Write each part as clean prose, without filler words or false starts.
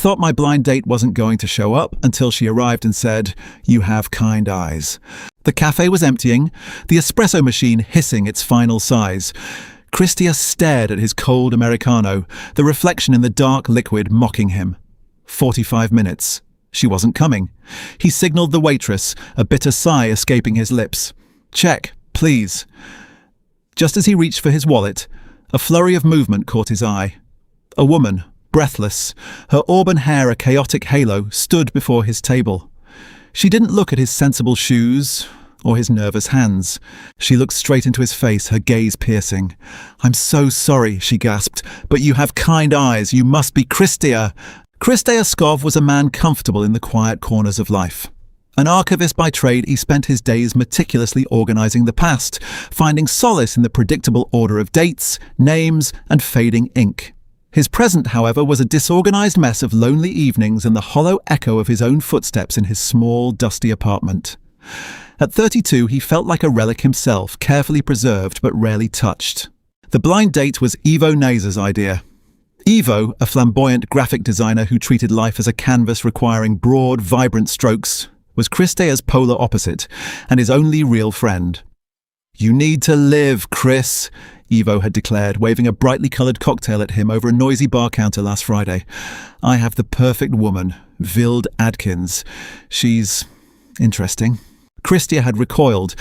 thought my blind date wasn't going to show up until she arrived and said, "You have kind eyes." The cafe was emptying, the espresso machine hissing its final sighs. Christia stared at his cold Americano, the reflection in the dark liquid mocking him. 45 minutes. She wasn't coming. He signaled the waitress, a bitter sigh escaping his lips. "Check, please." Just as he reached for his wallet, a flurry of movement caught his eye. A woman, breathless, her auburn hair a chaotic halo, stood before his table. She didn't look at his sensible shoes or his nervous hands. She looked straight into his face, her gaze piercing. "I'm so sorry," she gasped, "but you have kind eyes. You must be Christia." Christia Skov was a man comfortable in the quiet corners of life. An archivist by trade, he spent his days meticulously organizing the past, finding solace in the predictable order of dates, names, and fading ink. His present, however, was a disorganized mess of lonely evenings and the hollow echo of his own footsteps in his small, dusty apartment. At 32, he felt like a relic himself, carefully preserved but rarely touched. The blind date was Ivo Nazer's idea. Ivo, a flamboyant graphic designer who treated life as a canvas requiring broad, vibrant strokes, was Christia's polar opposite and his only real friend. "You need to live, Chris," Ivo had declared, waving a brightly coloured cocktail at him over a noisy bar counter last Friday. "I have the perfect woman, Vild Adkins. She's interesting." Christia had recoiled.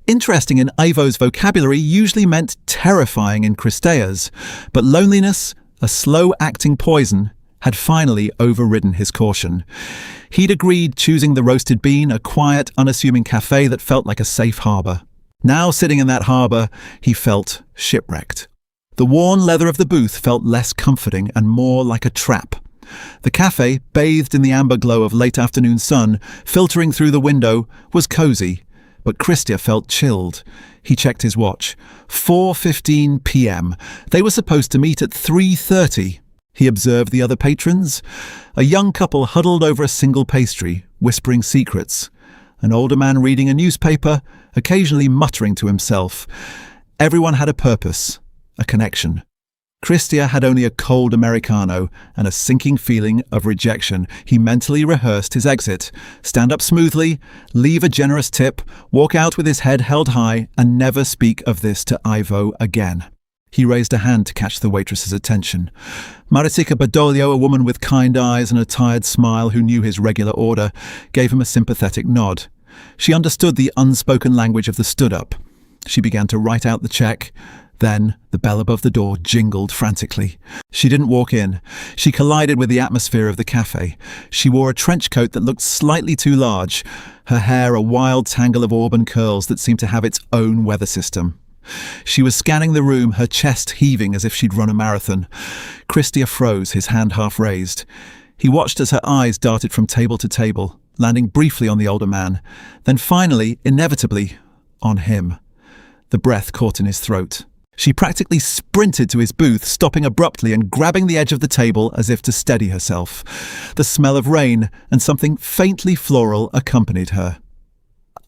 Interesting in Ivo's vocabulary usually meant terrifying in Christia's, but loneliness, a slow-acting poison, had finally overridden his caution. He'd agreed, choosing the Roasted Bean, a quiet, unassuming cafe that felt like a safe harbour. Now, sitting in that harbour, he felt shipwrecked. The worn leather of the booth felt less comforting and more like a trap. The cafe, bathed in the amber glow of late afternoon sun, filtering through the window, was cosy, but Christia felt chilled. He checked his watch. 4:15 p.m. They were supposed to meet at 3:30. He observed the other patrons. A young couple huddled over a single pastry, whispering secrets. An older man reading a newspaper, occasionally muttering to himself. Everyone had a purpose, a connection. Christia had only a cold Americano and a sinking feeling of rejection. He mentally rehearsed his exit. Stand up smoothly, leave a generous tip, walk out with his head held high, and never speak of this to Ivo again. He raised a hand to catch the waitress's attention. Marisika Badolio, a woman with kind eyes and a tired smile who knew his regular order, gave him a sympathetic nod. She understood the unspoken language of the stood-up. She began to write out the check. Then the bell above the door jingled frantically. She didn't walk in. She collided with the atmosphere of the cafe. She wore a trench coat that looked slightly too large, her hair a wild tangle of auburn curls that seemed to have its own weather system. She was scanning the room, her chest heaving as if she'd run a marathon. Christia froze, his hand half raised. He watched as her eyes darted from table to table, landing briefly on the older man, then finally, inevitably, on him. The breath caught in his throat. She practically sprinted to his booth, stopping abruptly and grabbing the edge of the table as if to steady herself. The smell of rain and something faintly floral accompanied her.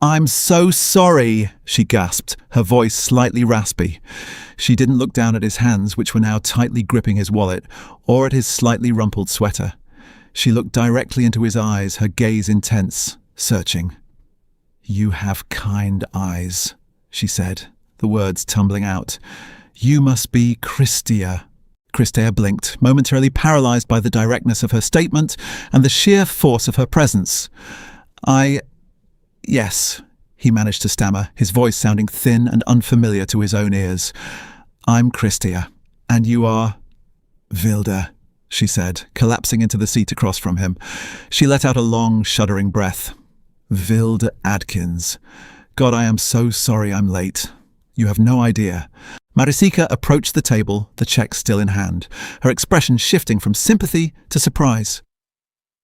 "I'm so sorry," she gasped, her voice slightly raspy. She didn't look down at his hands, which were now tightly gripping his wallet, or at his slightly rumpled sweater. She looked directly into his eyes, her gaze intense, searching. "You have kind eyes," she said, the words tumbling out. "You must be Christia." Christia blinked, momentarily paralyzed by the directness of her statement and the sheer force of her presence. Yes, he managed to stammer, his voice sounding thin and unfamiliar to his own ears. "I'm Christia, and you are—" "Vilda," she said, collapsing into the seat across from him. She let out a long, shuddering breath. "Vild Adkins. God, I am so sorry I'm late. You have no idea." Marisika approached the table, the check still in hand, her expression shifting from sympathy to surprise.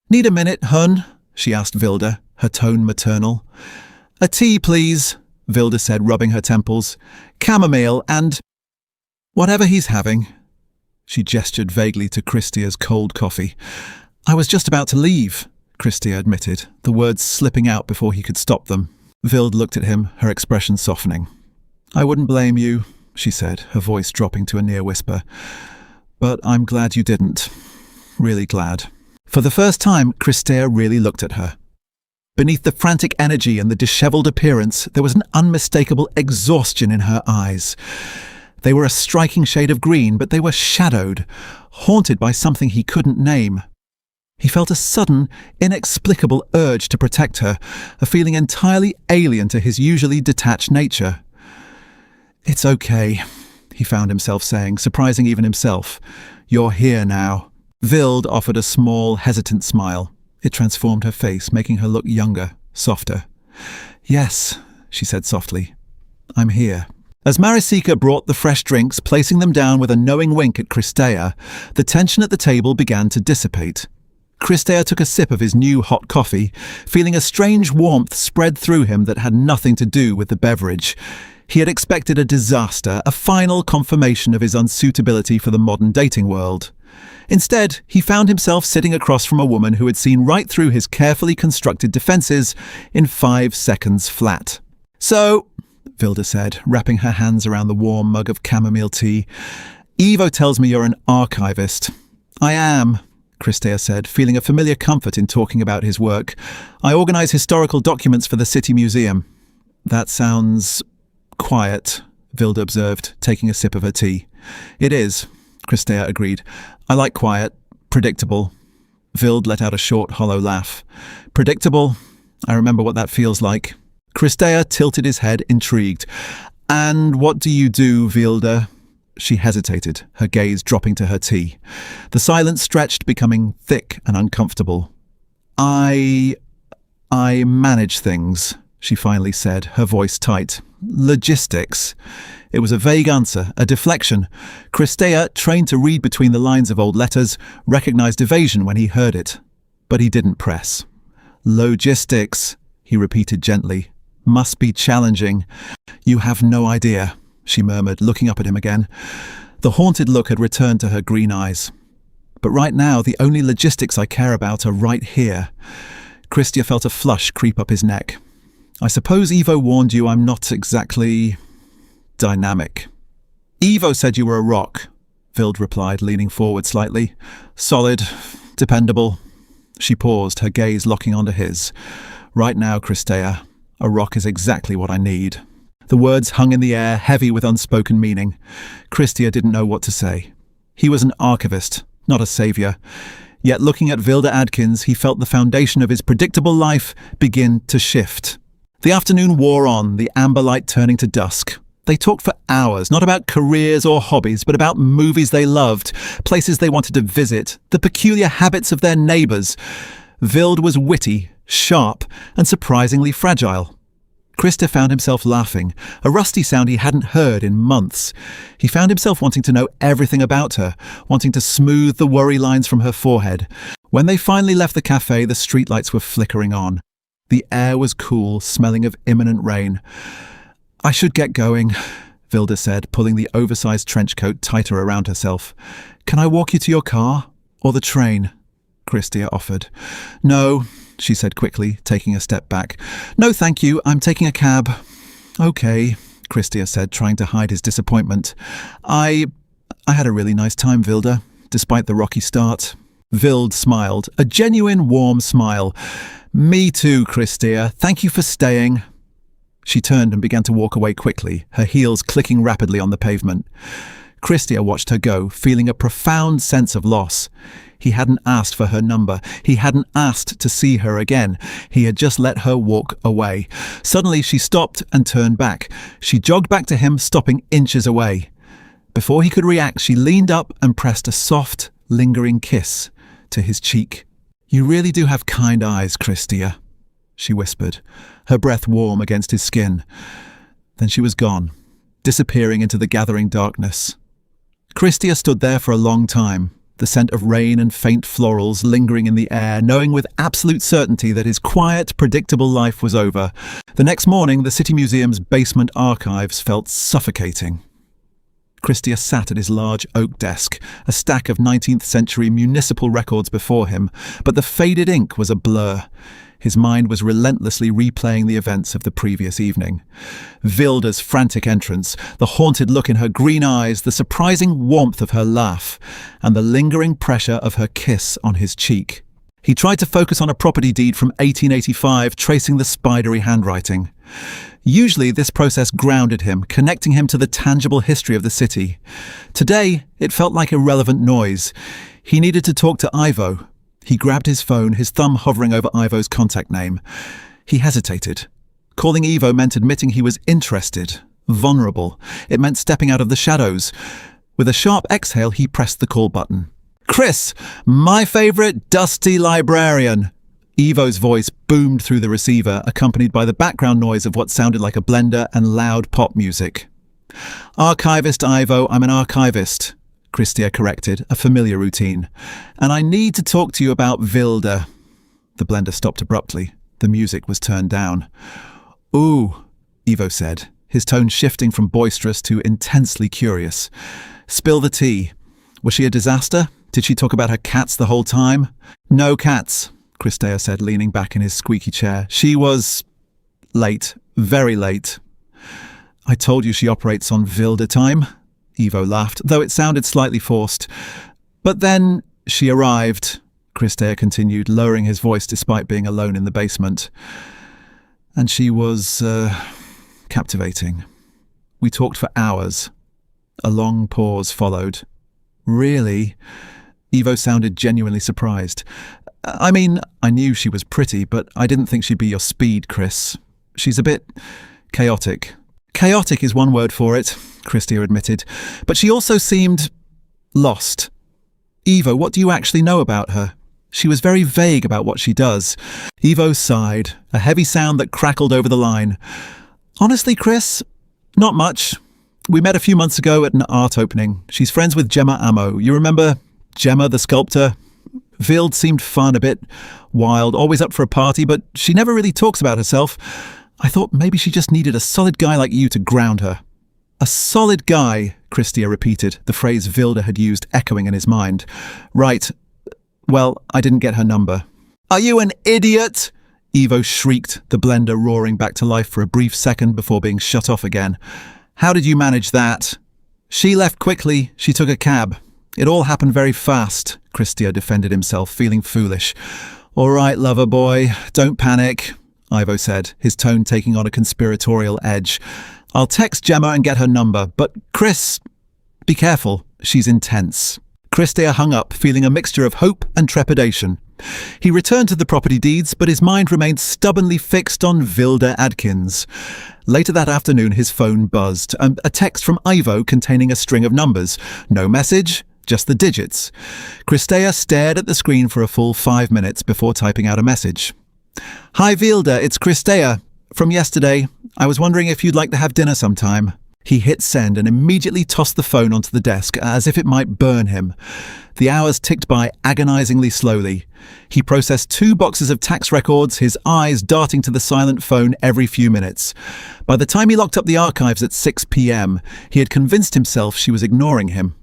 "Need a minute, hun?" she asked Vilda, her tone maternal. "A tea, please," Vilda said, rubbing her temples. "Chamomile and—" "Whatever he's having." She gestured vaguely to Christia's cold coffee. "I was just about to leave," Christia admitted, the words slipping out before he could stop them. Vild looked at him, her expression softening. "I wouldn't blame you," she said, her voice dropping to a near whisper. "But I'm glad you didn't. Really glad." For the first time, Christea really looked at her. Beneath the frantic energy and the dishevelled appearance, there was an unmistakable exhaustion in her eyes. They were a striking shade of green, but they were shadowed, haunted by something he couldn't name. He felt a sudden, inexplicable urge to protect her, a feeling entirely alien to his usually detached nature. "It's okay," he found himself saying, surprising even himself. "You're here now." Vild offered a small, hesitant smile. It transformed her face, making her look younger, softer. "Yes," she said softly. "I'm here." As Marisika brought the fresh drinks, placing them down with a knowing wink at Christea, the tension at the table began to dissipate. Christea took a sip of his new hot coffee, feeling a strange warmth spread through him that had nothing to do with the beverage. He had expected a disaster, a final confirmation of his unsuitability for the modern dating world. Instead, he found himself sitting across from a woman who had seen right through his carefully constructed defences in 5 seconds flat. "So," Vilda said, wrapping her hands around the warm mug of chamomile tea, "Ivo tells me you're an archivist." "I am," Christea said, feeling a familiar comfort in talking about his work. "I organise historical documents for the City Museum." "That sounds quiet," Vilda observed, taking a sip of her tea. "It is," Christea agreed. "I like quiet. Predictable." Vild let out a short, hollow laugh. "Predictable? I remember what that feels like." Christea tilted his head, intrigued. "And what do you do, Vilda?" She hesitated, her gaze dropping to her tea. The silence stretched, becoming thick and uncomfortable. I manage things," she finally said, her voice tight. "Logistics." It was a vague answer, a deflection. Christea, trained to read between the lines of old letters, recognized evasion when he heard it. But he didn't press. "Logistics," he repeated gently. "Must be challenging." "You have no idea," she murmured, looking up at him again. The haunted look had returned to her green eyes. "But right now, the only logistics I care about are right here." Christea felt a flush creep up his neck. "I suppose Ivo warned you I'm not exactly dynamic." "Ivo said you were a rock," Vild replied, leaning forward slightly. "Solid, dependable." She paused, her gaze locking onto his. "Right now, Christea, a rock is exactly what I need." The words hung in the air, heavy with unspoken meaning. Christea didn't know what to say. He was an archivist, not a saviour. Yet looking at Vilda Adkins, he felt the foundation of his predictable life begin to shift. The afternoon wore on, the amber light turning to dusk. They talked for hours, not about careers or hobbies, but about movies they loved, places they wanted to visit, the peculiar habits of their neighbours. Vild was witty, sharp, and surprisingly fragile. Christa found himself laughing, a rusty sound he hadn't heard in months. He found himself wanting to know everything about her, wanting to smooth the worry lines from her forehead. When they finally left the cafe, the streetlights were flickering on. The air was cool, smelling of imminent rain. "I should get going," Vilda said, pulling the oversized trench coat tighter around herself. "Can I walk you to your car? Or the train?" Christia offered. "No," she said quickly, taking a step back. "No, thank you. I'm taking a cab." "Okay," Christia said, trying to hide his disappointment. I had a really nice time, Vilda, despite the rocky start." Vild smiled, a genuine warm smile. "Me too, Christia. Thank you for staying." She turned and began to walk away quickly, her heels clicking rapidly on the pavement. Christia watched her go, feeling a profound sense of loss. He hadn't asked for her number. He hadn't asked to see her again. He had just let her walk away. Suddenly she stopped and turned back. She jogged back to him, stopping inches away. Before he could react, she leaned up and pressed a soft, lingering kiss to his cheek. "You really do have kind eyes, Christia," she whispered, her breath warm against his skin. Then she was gone, disappearing into the gathering darkness. Christia stood there for a long time, the scent of rain and faint florals lingering in the air, knowing with absolute certainty that his quiet, predictable life was over. The next morning, the City Museum's basement archives felt suffocating. Christia sat at his large oak desk, a stack of 19th century municipal records before him, but the faded ink was a blur. His mind was relentlessly replaying the events of the previous evening. Vilda's frantic entrance, the haunted look in her green eyes, the surprising warmth of her laugh, and the lingering pressure of her kiss on his cheek. He tried to focus on a property deed from 1885, tracing the spidery handwriting. Usually, this process grounded him, connecting him to the tangible history of the city. Today, it felt like irrelevant noise. He needed to talk to Ivo. He grabbed his phone, his thumb hovering over Ivo's contact name. He hesitated. Calling Ivo meant admitting he was interested, vulnerable. It meant stepping out of the shadows. With a sharp exhale, he pressed the call button. "Chris, my favorite dusty librarian." Ivo's voice boomed through the receiver, accompanied by the background noise of what sounded like a blender and loud pop music. "Archivist, Ivo, I'm an archivist," Christia corrected, a familiar routine. "And I need to talk to you about Vilda." The blender stopped abruptly. The music was turned down. "Ooh," Ivo said, his tone shifting from boisterous to intensely curious. "Spill the tea. Was she a disaster? Did she talk about her cats the whole time?" "No cats," Christea said, leaning back in his squeaky chair. "She was late, very late." "I told you she operates on Vilda time," Ivo laughed, though it sounded slightly forced. "But then she arrived," Christea continued, lowering his voice despite being alone in the basement. "And she was captivating. We talked for hours." A long pause followed. "Really?" Ivo sounded genuinely surprised. "I mean, I knew she was pretty, but I didn't think she'd be your speed, Chris. She's a bit chaotic." "Chaotic is one word for it," Christia admitted, "but she also seemed lost." "Ivo, what do you actually know about her?" "She was very vague about what she does." Ivo sighed, a heavy sound that crackled over the line. "Honestly, Chris, not much. We met a few months ago at an art opening. She's friends with Gemma Amo. You remember Gemma, the sculptor? Vild seemed fun, a bit wild, always up for a party, but she never really talks about herself. I thought maybe she just needed a solid guy like you to ground her." "A solid guy," Christia repeated, the phrase Vilda had used echoing in his mind. "Right. Well, I didn't get her number." "Are you an idiot?" Ivo shrieked, the blender roaring back to life for a brief second before being shut off again. "How did you manage that?" "She left quickly. She took a cab. It all happened very fast," Christia defended himself, feeling foolish. "All right, lover boy, don't panic," Ivo said, his tone taking on a conspiratorial edge. "I'll text Gemma and get her number, but Chris, be careful. She's intense." Christia hung up, feeling a mixture of hope and trepidation. He returned to the property deeds, but his mind remained stubbornly fixed on Vilda Adkins. Later that afternoon, his phone buzzed, a text from Ivo containing a string of numbers. No message, just the digits. Christea stared at the screen for a full 5 minutes before typing out a message. "Hi Vilda, it's Christea. From yesterday. I was wondering if you'd like to have dinner sometime." He hit send and immediately tossed the phone onto the desk, as if it might burn him. The hours ticked by agonizingly slowly. He processed 2 boxes of tax records, his eyes darting to the silent phone every few minutes. By the time he locked up the archives at 6 p.m., he had convinced himself she was ignoring him.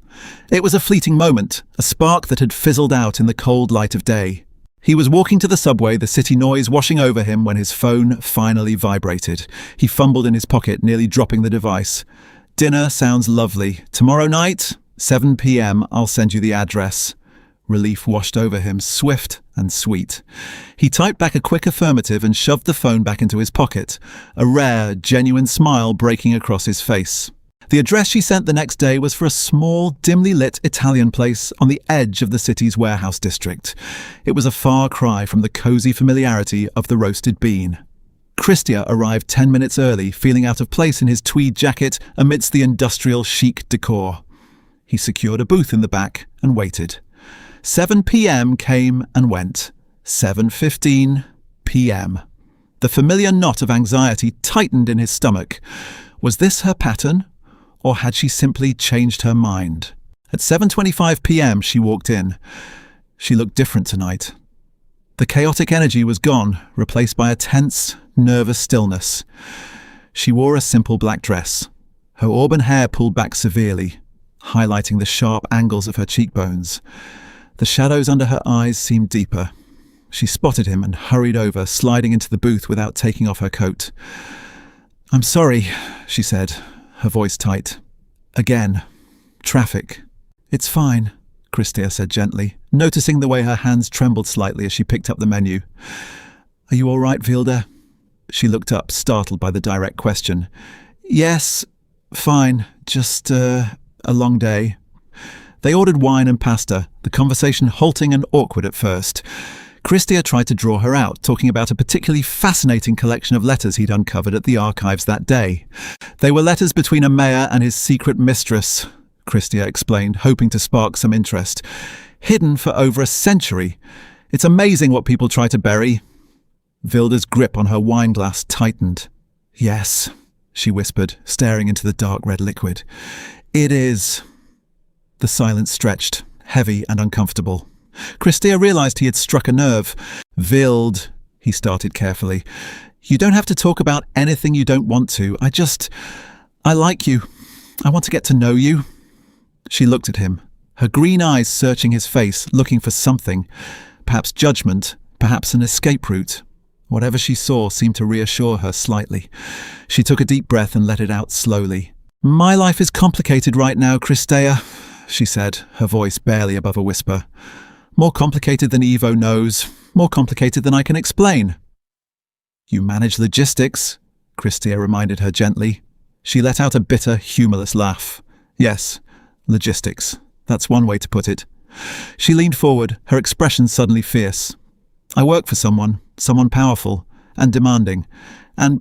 It was a fleeting moment, a spark that had fizzled out in the cold light of day. He was walking to the subway, the city noise washing over him, when his phone finally vibrated. He fumbled in his pocket, nearly dropping the device. "Dinner sounds lovely. Tomorrow night, 7 p.m, I'll send you the address." Relief washed over him, swift and sweet. He typed back a quick affirmative and shoved the phone back into his pocket, a rare, genuine smile breaking across his face. The address she sent the next day was for a small, dimly lit Italian place on the edge of the city's warehouse district. It was a far cry from the cozy familiarity of the roasted bean. Christia arrived 10 minutes early, feeling out of place in his tweed jacket amidst the industrial chic decor. He secured a booth in the back and waited. 7 p.m. came and went. 7:15 p.m. The familiar knot of anxiety tightened in his stomach. Was this her pattern? Or had she simply changed her mind? At 7:25 p.m. she walked in. She looked different tonight. The chaotic energy was gone, replaced by a tense, nervous stillness. She wore a simple black dress, her auburn hair pulled back severely, highlighting the sharp angles of her cheekbones. The shadows under her eyes seemed deeper. She spotted him and hurried over, sliding into the booth without taking off her coat. "I'm sorry," she said, her voice tight. "Again. Traffic." "It's fine," Christia said gently, noticing the way her hands trembled slightly as she picked up the menu. Are you all right, Vilde? She looked up, startled by the direct question. Yes, fine, just a long day. They ordered wine and pasta, the conversation halting and awkward at first. Christia tried to draw her out, talking about a particularly fascinating collection of letters he'd uncovered at the archives that day. They were letters between a mayor and his secret mistress, Christia explained, hoping to spark some interest. Hidden for over a century. It's amazing what people try to bury. Vilda's grip on her wine glass tightened. Yes, she whispered, staring into the dark red liquid. It is. The silence stretched, heavy and uncomfortable. Christia realized he had struck a nerve. Vilde, he started carefully. You don't have to talk about anything you don't want to. I like you. I want to get to know you. She looked at him, her green eyes searching his face, looking for something. Perhaps judgment, perhaps an escape route. Whatever she saw seemed to reassure her slightly. She took a deep breath and let it out slowly. My life is complicated right now, Christia, she said, her voice barely above a whisper. More complicated than Ivo knows, more complicated than I can explain. You manage logistics, Christia reminded her gently. She let out a bitter, humorless laugh. Yes, logistics. That's one way to put it. She leaned forward, her expression suddenly fierce. I work for someone powerful and demanding, and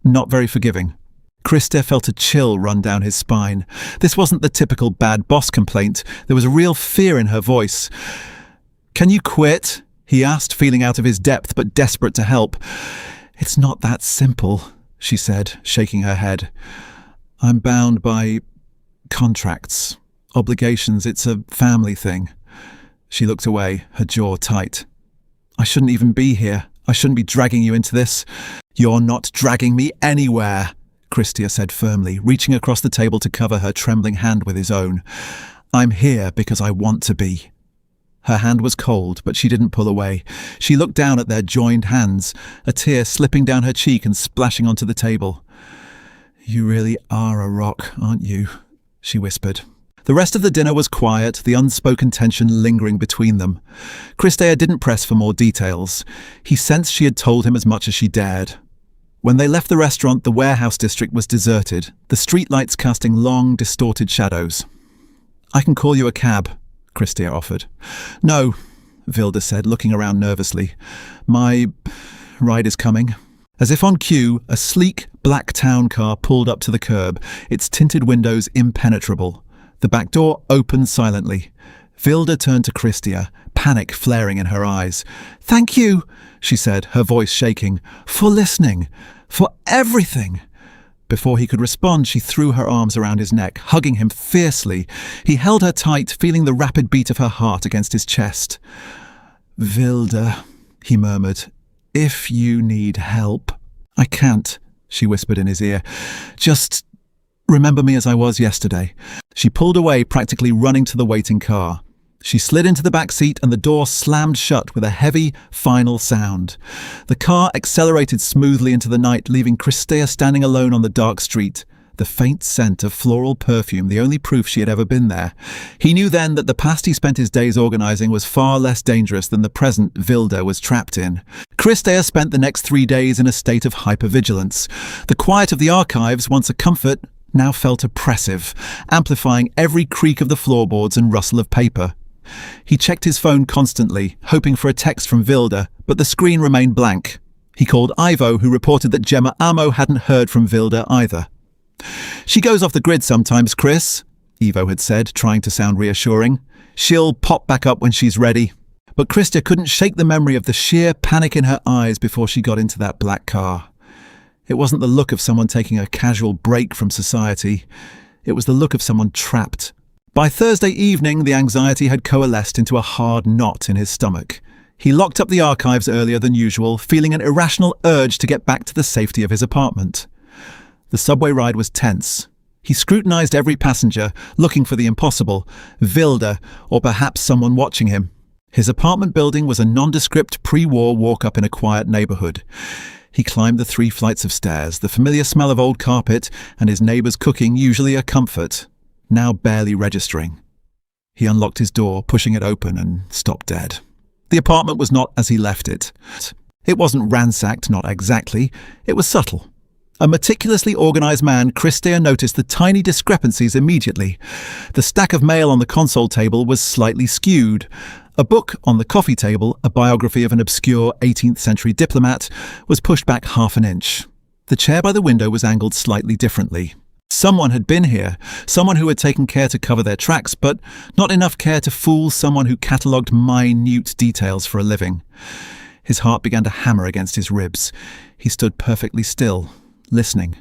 not very forgiving. Christia felt a chill run down his spine. This wasn't the typical bad boss complaint. There was a real fear in her voice. Can you quit? He asked, feeling out of his depth but desperate to help. It's not that simple, she said, shaking her head. I'm bound by contracts, obligations. It's a family thing. She looked away, her jaw tight. I shouldn't even be here. I shouldn't be dragging you into this. You're not dragging me anywhere, Christia said firmly, reaching across the table to cover her trembling hand with his own. I'm here because I want to be. Her hand was cold, but she didn't pull away. She looked down at their joined hands, a tear slipping down her cheek and splashing onto the table. You really are a rock, aren't you? She whispered. The rest of the dinner was quiet, the unspoken tension lingering between them. Christia didn't press for more details. He sensed she had told him as much as she dared. When they left the restaurant, the warehouse district was deserted, the streetlights casting long, distorted shadows. I can call you a cab, Christia offered. No, Vilde said, looking around nervously. My ride is coming. As if on cue, a sleek, black town car pulled up to the curb, its tinted windows impenetrable. The back door opened silently. Vilde turned to Christia, panic flaring in her eyes. Thank you, she said, her voice shaking, for listening, for everything. Before he could respond, she threw her arms around his neck, hugging him fiercely. He held her tight, feeling the rapid beat of her heart against his chest. Vilde, he murmured, if you need help. I can't, she whispered in his ear. Just remember me as I was yesterday. She pulled away, practically running to the waiting car. She slid into the back seat and the door slammed shut with a heavy, final sound. The car accelerated smoothly into the night, leaving Christia standing alone on the dark street. The faint scent of floral perfume, the only proof she had ever been there. He knew then that the past he spent his days organizing was far less dangerous than the present Vilde was trapped in. Christia spent the next 3 days in a state of hypervigilance. The quiet of the archives, once a comfort, now felt oppressive, amplifying every creak of the floorboards and rustle of paper. He checked his phone constantly, hoping for a text from Vilde, but the screen remained blank. He called Ivo, who reported that Gemma Amo hadn't heard from Vilde either. She goes off the grid sometimes, Chris, Ivo had said, trying to sound reassuring. She'll pop back up when she's ready. But Christia couldn't shake the memory of the sheer panic in her eyes before she got into that black car. It wasn't the look of someone taking a casual break from society. It was the look of someone trapped. By Thursday evening, the anxiety had coalesced into a hard knot in his stomach. He locked up the archives earlier than usual, feeling an irrational urge to get back to the safety of his apartment. The subway ride was tense. He scrutinized every passenger, looking for the impossible, Vilde, or perhaps someone watching him. His apartment building was a nondescript pre-war walk-up in a quiet neighborhood. He climbed the 3 flights of stairs, the familiar smell of old carpet and his neighbor's cooking usually a comfort, now barely registering. He unlocked his door, pushing it open, and stopped dead. The apartment was not as he left it. It wasn't ransacked, not exactly. It was subtle. A meticulously organized man, Christia noticed the tiny discrepancies immediately. The stack of mail on the console table was slightly skewed. A book on the coffee table, a biography of an obscure 18th century diplomat, was pushed back half an inch. The chair by the window was angled slightly differently. Someone had been here, someone who had taken care to cover their tracks, but not enough care to fool someone who catalogued minute details for a living. His heart began to hammer against his ribs. He stood perfectly still, listening.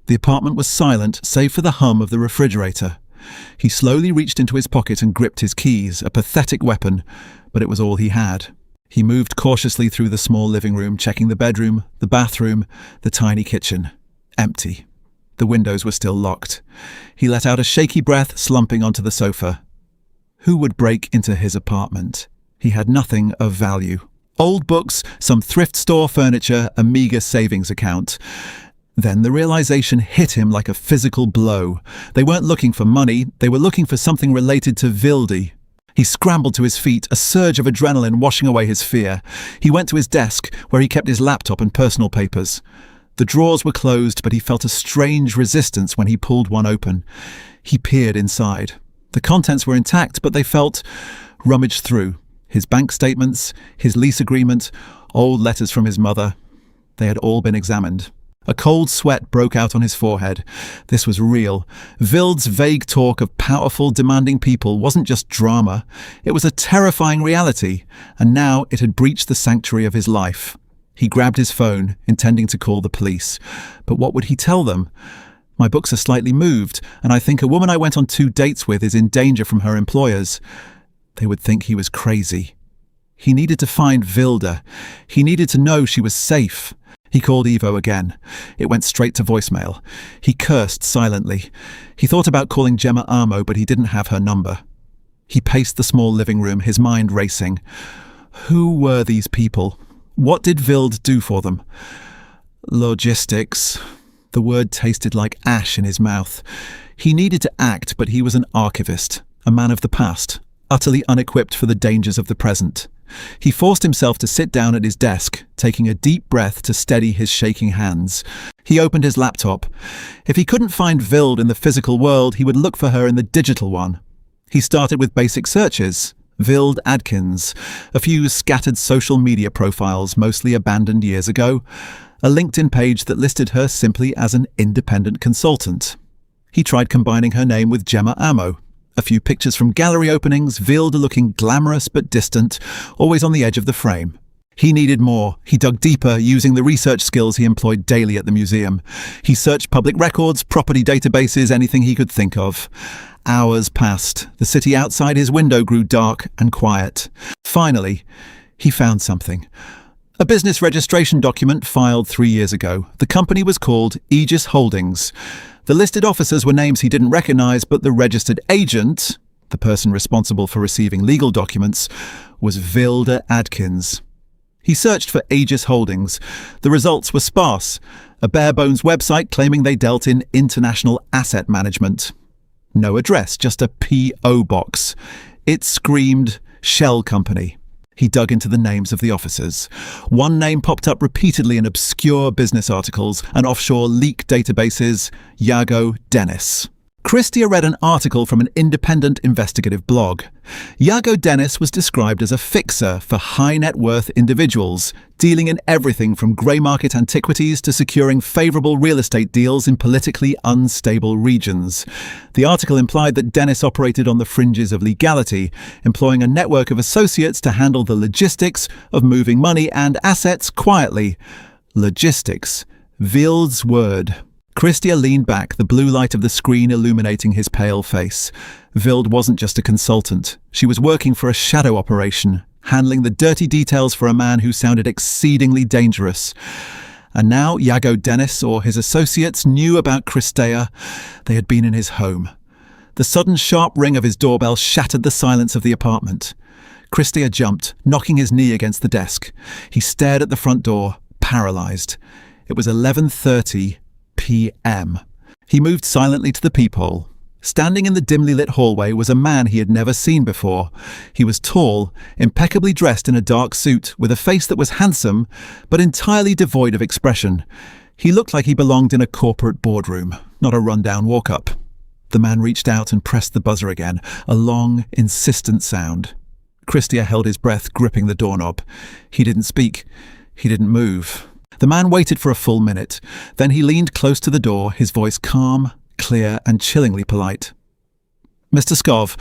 The apartment was silent, save for the hum of the refrigerator. He slowly reached into his pocket and gripped his keys, a pathetic weapon, but it was all he had. He moved cautiously through the small living room, checking the bedroom, the bathroom, the tiny kitchen. Empty. The windows were still locked. He let out a shaky breath, slumping onto the sofa. Who would break into his apartment? He had nothing of value. Old books, some thrift store furniture, a meager savings account. Then the realization hit him like a physical blow. They weren't looking for money, they were looking for something related to Vilde. He scrambled to his feet, a surge of adrenaline washing away his fear. He went to his desk, where he kept his laptop and personal papers. The drawers were closed, but he felt a strange resistance when he pulled one open. He peered inside. The contents were intact, but they felt rummaged through. His bank statements, his lease agreement, old letters from his mother. They had all been examined. A cold sweat broke out on his forehead. This was real. Vilde's vague talk of powerful, demanding people wasn't just drama. It was a terrifying reality, and now it had breached the sanctuary of his life. He grabbed his phone, intending to call the police. But what would he tell them? My books are slightly moved, and I think a woman I went on 2 dates with is in danger from her employers. They would think he was crazy. He needed to find Vilde. He needed to know she was safe. He called Evo again. It went straight to voicemail. He cursed silently. He thought about calling Gemma Amo, but he didn't have her number. He paced the small living room, his mind racing. Who were these people? What did Vilde do for them? Logistics. The word tasted like ash in his mouth. He needed to act, but he was an archivist, a man of the past, utterly unequipped for the dangers of the present. He forced himself to sit down at his desk, taking a deep breath to steady his shaking hands. He opened his laptop. If he couldn't find Vilde in the physical world, he would look for her in the digital one. He started with basic searches. Vilde Adkins, a few scattered social media profiles mostly abandoned years ago, a LinkedIn page that listed her simply as an independent consultant. He tried combining her name with Gemma Amo. A few pictures from gallery openings, Vilde looking glamorous but distant, always on the edge of the frame. He needed more. He dug deeper, using the research skills he employed daily at the museum. He searched public records, property databases, anything he could think of. Hours passed. The city outside his window grew dark and quiet. Finally, he found something. A business registration document filed 3 years ago. The company was called Aegis Holdings. The listed officers were names he didn't recognize, but the registered agent, the person responsible for receiving legal documents, was Vilde Adkins. He searched for Aegis Holdings. The results were sparse. A bare-bones website claiming they dealt in international asset management. No address, just a P.O. box. It screamed Shell Company. He dug into the names of the officers. One name popped up repeatedly in obscure business articles and offshore leak databases: Iago Dennis. Christia read an article from an independent investigative blog. Iago Dennis was described as a fixer for high-net-worth individuals, dealing in everything from grey market antiquities to securing favourable real estate deals in politically unstable regions. The article implied that Dennis operated on the fringes of legality, employing a network of associates to handle the logistics of moving money and assets quietly. Logistics. Vilde's word. Christia leaned back, the blue light of the screen illuminating his pale face. Vilde wasn't just a consultant. She was working for a shadow operation, handling the dirty details for a man who sounded exceedingly dangerous. And now Iago Dennis or his associates knew about Christia. They had been in his home. The sudden sharp ring of his doorbell shattered the silence of the apartment. Christia jumped, knocking his knee against the desk. He stared at the front door, paralyzed. It was 11:30 p.m. He moved silently to the peephole. Standing in the dimly lit hallway was a man he had never seen before. He was tall, impeccably dressed in a dark suit, with a face that was handsome, but entirely devoid of expression. He looked like he belonged in a corporate boardroom, not a rundown walk-up. The man reached out and pressed the buzzer again, a long, insistent sound. Christia held his breath, gripping the doorknob. He didn't speak. He didn't move. The man waited for a full minute. Then he leaned close to the door, his voice calm, clear, and chillingly polite. "Mr. Skov,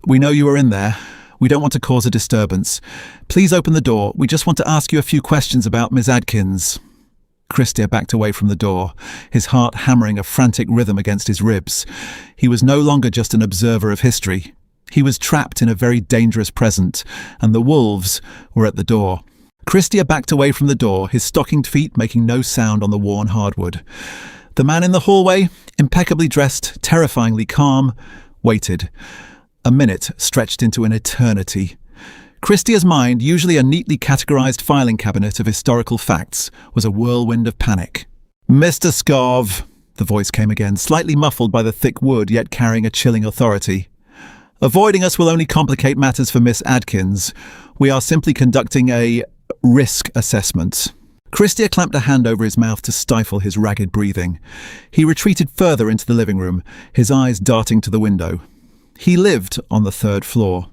we know you are in there. We don't want to cause a disturbance. Please open the door. We just want to ask you a few questions about Ms. Adkins." Christia backed away from the door, his heart hammering a frantic rhythm against his ribs. He was no longer just an observer of history. He was trapped in a very dangerous present, and the wolves were at the door. Christia backed away from the door, his stockinged feet making no sound on the worn hardwood. The man in the hallway, impeccably dressed, terrifyingly calm, waited. A minute stretched into an eternity. Christia's mind, usually a neatly categorized filing cabinet of historical facts, was a whirlwind of panic. "Mr. Skov," the voice came again, slightly muffled by the thick wood, yet carrying a chilling authority. "Avoiding us will only complicate matters for Miss Adkins. We are simply conducting a risk assessment." Christia clamped a hand over his mouth to stifle his ragged breathing. He retreated further into the living room, his eyes darting to the window. He lived on the 3rd floor.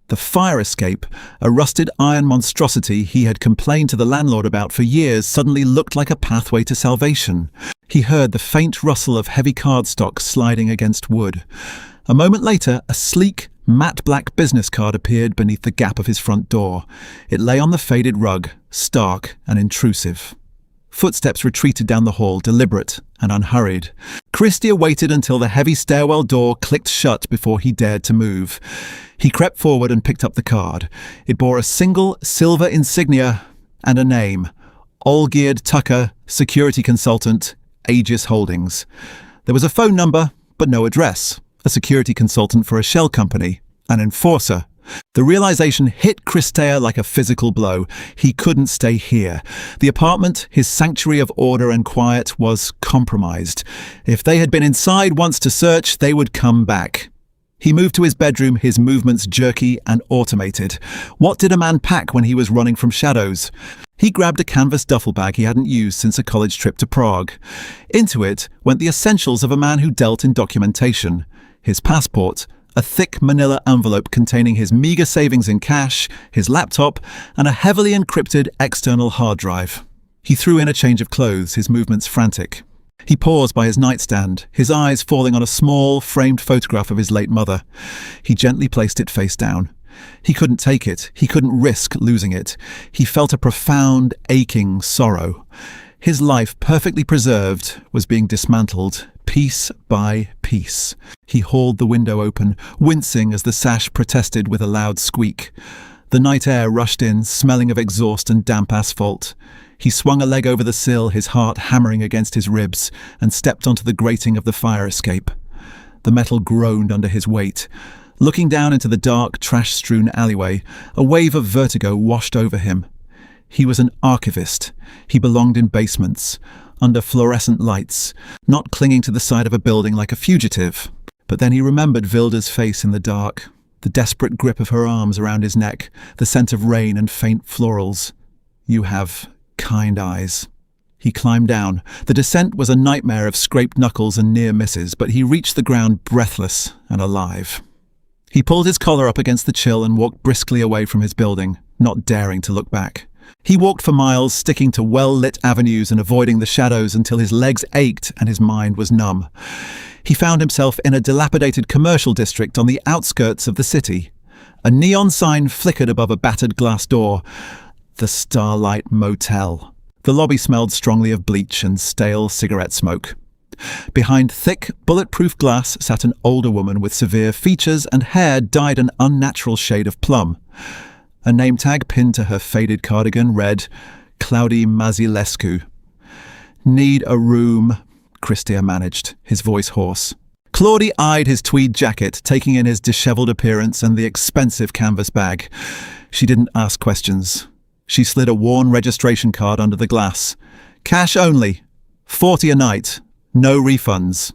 The fire escape, a rusted iron monstrosity he had complained to the landlord about for years, suddenly looked like a pathway to salvation. He heard the faint rustle of heavy cardstock sliding against wood. A moment later, a sleek, matte black business card appeared beneath the gap of his front door. It lay on the faded rug, stark and intrusive. Footsteps retreated down the hall, deliberate and unhurried. Christia waited until the heavy stairwell door clicked shut before he dared to move. He crept forward and picked up the card. It bore a single silver insignia and a name: Olgierd Tucker, Security Consultant, Aegis Holdings. There was a phone number, but no address. A security consultant for a shell company, an enforcer. The realization hit Christia like a physical blow. He couldn't stay here. The apartment, his sanctuary of order and quiet, was compromised. If they had been inside once to search, they would come back. He moved to his bedroom, his movements jerky and automated. What did a man pack when he was running from shadows? He grabbed a canvas duffel bag he hadn't used since a college trip to Prague. Into it went the essentials of a man who dealt in documentation. His passport, a thick manila envelope containing his meager savings in cash, his laptop, and a heavily encrypted external hard drive. He threw in a change of clothes, his movements frantic. He paused by his nightstand, his eyes falling on a small, framed photograph of his late mother. He gently placed it face down. He couldn't take it. He couldn't risk losing it. He felt a profound, aching sorrow. His life, perfectly preserved, was being dismantled, piece by piece. He hauled the window open, wincing as the sash protested with a loud squeak. The night air rushed in, smelling of exhaust and damp asphalt. He swung a leg over the sill, his heart hammering against his ribs, and stepped onto the grating of the fire escape. The metal groaned under his weight. Looking down into the dark, trash-strewn alleyway, a wave of vertigo washed over him. He was an archivist. He belonged in basements, under fluorescent lights, not clinging to the side of a building like a fugitive. But then he remembered Vilda's face in the dark, the desperate grip of her arms around his neck, the scent of rain and faint florals. "You have kind eyes." He climbed down. The descent was a nightmare of scraped knuckles and near misses, but he reached the ground breathless and alive. He pulled his collar up against the chill and walked briskly away from his building, not daring to look back. He walked for miles, sticking to well-lit avenues and avoiding the shadows until his legs ached and his mind was numb. He found himself in a dilapidated commercial district on the outskirts of the city. A neon sign flickered above a battered glass door. The Starlight Motel. The lobby smelled strongly of bleach and stale cigarette smoke. Behind thick, bulletproof glass sat an older woman with severe features and hair dyed an unnatural shade of plum. A name tag pinned to her faded cardigan read, Claudie Mazilescu. "Need a room," Christia managed, his voice hoarse. Claudie eyed his tweed jacket, taking in his dishevelled appearance and the expensive canvas bag. She didn't ask questions. She slid a worn registration card under the glass. "Cash only. 40 a night. No refunds."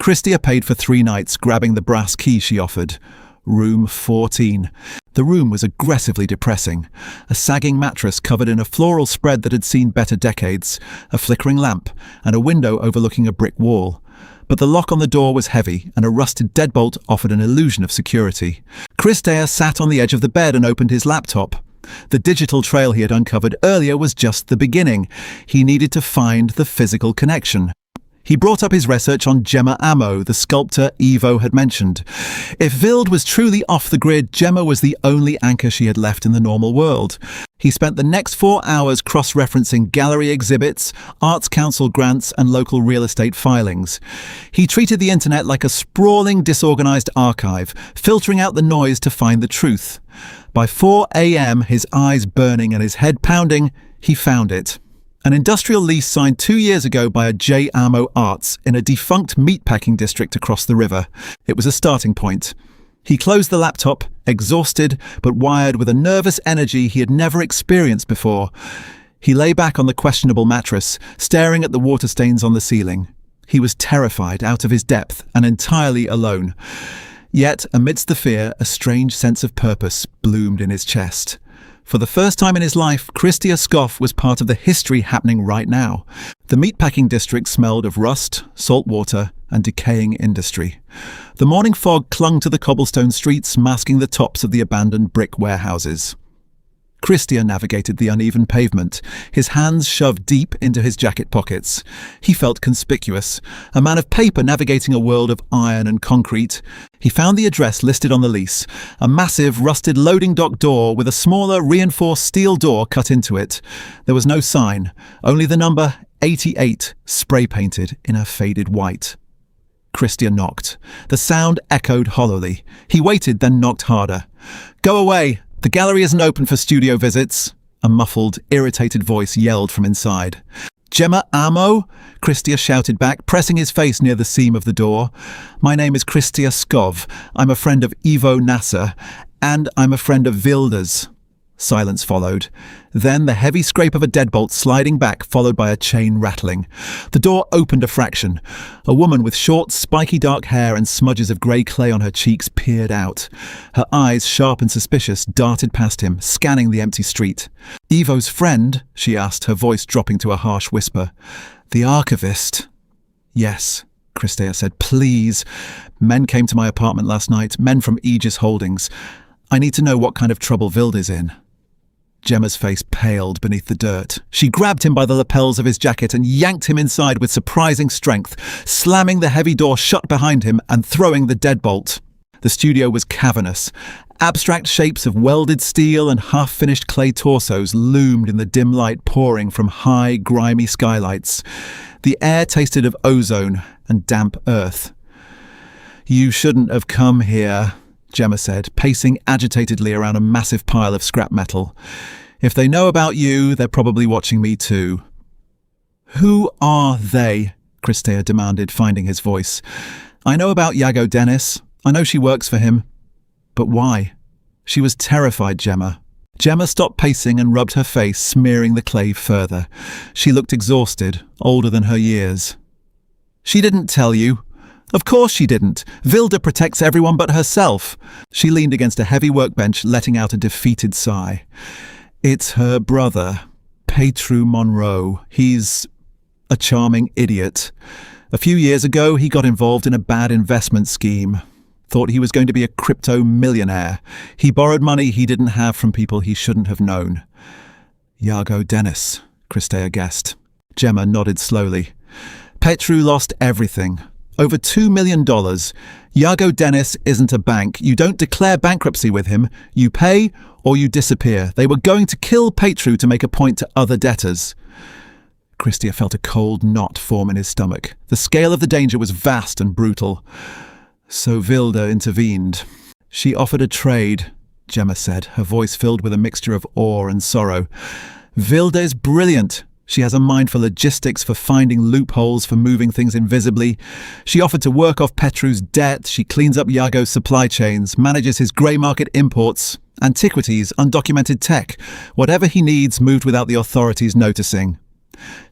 Christia paid for 3 nights, grabbing the brass key she offered. Room 14. The room was aggressively depressing. A sagging mattress covered in a floral spread that had seen better decades, a flickering lamp, and a window overlooking a brick wall. But the lock on the door was heavy, and a rusted deadbolt offered an illusion of security. Christia sat on the edge of the bed and opened his laptop. The digital trail he had uncovered earlier was just the beginning. He needed to find the physical connection. He brought up his research on Gemma Amo, the sculptor Ivo had mentioned. If Wild was truly off the grid, Gemma was the only anchor she had left in the normal world. He spent the next 4 hours cross-referencing gallery exhibits, Arts Council grants, and local real estate filings. He treated the internet like a sprawling, disorganized archive, filtering out the noise to find the truth. By 4 a.m., his eyes burning and his head pounding, he found it. An industrial lease signed 2 years ago by a J. Amo Arts in a defunct meatpacking district across the river. It was a starting point. He closed the laptop, exhausted but wired with a nervous energy he had never experienced before. He lay back on the questionable mattress, staring at the water stains on the ceiling. He was terrified, out of his depth, and entirely alone. Yet, amidst the fear, a strange sense of purpose bloomed in his chest. For the first time in his life, Christia Scoff was part of the history happening right now. The meatpacking district smelled of rust, salt water, and decaying industry. The morning fog clung to the cobblestone streets, masking the tops of the abandoned brick warehouses. Christia navigated the uneven pavement, his hands shoved deep into his jacket pockets. He felt conspicuous, a man of paper navigating a world of iron and concrete. He found the address listed on the lease, a massive rusted loading dock door with a smaller reinforced steel door cut into it. There was no sign, only the number 88 spray-painted in a faded white. Christia knocked. The sound echoed hollowly. He waited, then knocked harder. "Go away! The gallery isn't open for studio visits," a muffled, irritated voice yelled from inside. "Gemma Amo?" Christia shouted back, pressing his face near the seam of the door. "My name is Christia Skov. I'm a friend of Ivo Nasser, and I'm a friend of Wilder's." Silence followed. Then the heavy scrape of a deadbolt sliding back, followed by a chain rattling. The door opened a fraction. A woman with short, spiky dark hair and smudges of grey clay on her cheeks peered out. Her eyes, sharp and suspicious, darted past him, scanning the empty street. "Ivo's friend?" she asked, her voice dropping to a harsh whisper. "The archivist?" "Yes," Christia said. "Please." "Men came to my apartment last night, men from Aegis Holdings. I need to know what kind of trouble Wilder's in." Gemma's face paled beneath the dirt. She grabbed him by the lapels of his jacket and yanked him inside with surprising strength, slamming the heavy door shut behind him and throwing the deadbolt. The studio was cavernous. Abstract shapes of welded steel and half-finished clay torsos loomed in the dim light pouring from high, grimy skylights. The air tasted of ozone and damp earth. "You shouldn't have come here," Gemma said, pacing agitatedly around a massive pile of scrap metal. "If they know about you, they're probably watching me too." "Who are they?" Christia demanded, finding his voice. "I know about Iago Dennis. I know she works for him. But why?" She was terrified, Gemma. Gemma stopped pacing and rubbed her face, smearing the clay further. She looked exhausted, older than her years. "She didn't tell you." "Of course she didn't. Wilder protects everyone but herself." She leaned against a heavy workbench, letting out a defeated sigh. "It's her brother, Petru Monroe. He's a charming idiot. A few years ago, he got involved in a bad investment scheme. Thought he was going to be a crypto millionaire. He borrowed money he didn't have from people he shouldn't have known." "Iago Dennis," Christia guessed. Gemma nodded slowly. "Petru lost everything. Over $2 million. Iago Dennis isn't a bank. You don't declare bankruptcy with him. You pay or you disappear. They were going to kill Petru to make a point to other debtors." Christia felt a cold knot form in his stomach. The scale of the danger was vast and brutal. "So Wilder intervened. She offered a trade," Gemma said, her voice filled with a mixture of awe and sorrow. "Wilder is brilliant. She has a mind for logistics, for finding loopholes, for moving things invisibly. She offered to work off Petru's debt. She cleans up Iago's supply chains, manages his grey market imports, antiquities, undocumented tech. Whatever he needs moved without the authorities noticing."